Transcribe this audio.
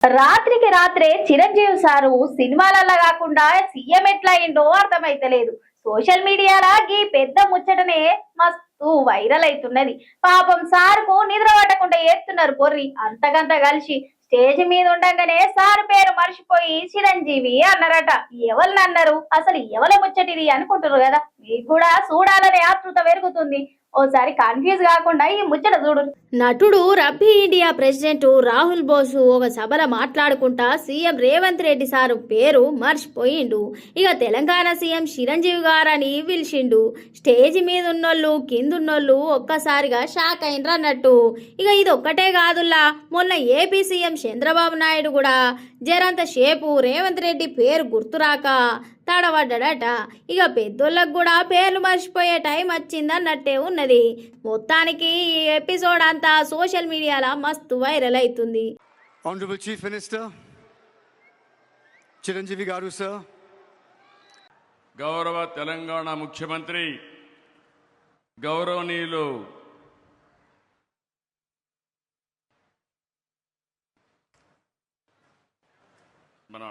రాత్రికి రాత్రే చిరంజీవి సారు సినిమాలల్ల కాకుండా సీఎం ఎట్లా అయిందో అర్థమైతలేదు. సోషల్ మీడియాలా గీ పెద్ద ముచ్చటనే మస్తు వైరల్ అవుతున్నది. పాపం సారుకు నిద్ర పట్టకుండా ఏస్తున్నారు పొర్రి అంతకంత కలిసి స్టేజ్ మీద ఉండగానే సారు పేరు మర్చిపోయి చిరంజీవి అన్నారట. ఎవరిని అన్నారు, అసలు ఎవల ముచ్చటిది అనుకుంటున్నారు కదా. మీకు కూడా చూడాలనే ఆతృత పెరుగుతుంది. ఓసారి కన్ఫ్యూజ్ కాకుండా ఈ ముచ్చట చూడు. నటుడు రబ్బీ ఇండియా ప్రెసిడెంట్ రాహుల్ బోసు ఒక సభలో మాట్లాడుకుంటా సీఎం రేవంత్ రెడ్డి సారు పేరు మర్చిపోయిండు. ఇక తెలంగాణ సీఎం చిరంజీవి గారని పిలిచిండు. స్టేజ్ మీద ఉన్నోళ్ళు కిందున్నోళ్ళు ఒక్కసారిగా షాక్ అయినరు అన్నట్టు. ఇక ఇది ఒక్కటే కాదుల్లా, మొన్న ఏపీ సీఎం చంద్రబాబు నాయుడు కూడా జరంత షేపు రేవంత్ రెడ్డి పేరు గుర్తురాక తడబడ్డాడట. ఇక పెద్దోళ్ళకు కూడా పేర్లు మర్చిపోయే టైం వచ్చిందన్నట్టే ఉన్నది. మొత్తానికి ఈ ఎపిసోడ్ అంతా సోషల్ మీడియాలో మస్తు వైరల్ అవుతుంది. Honorable Chief Minister, Chiranjeevi Garu sir, గౌరవ తెలంగాణ ముఖ్యమంత్రి గౌరవనీయులు మన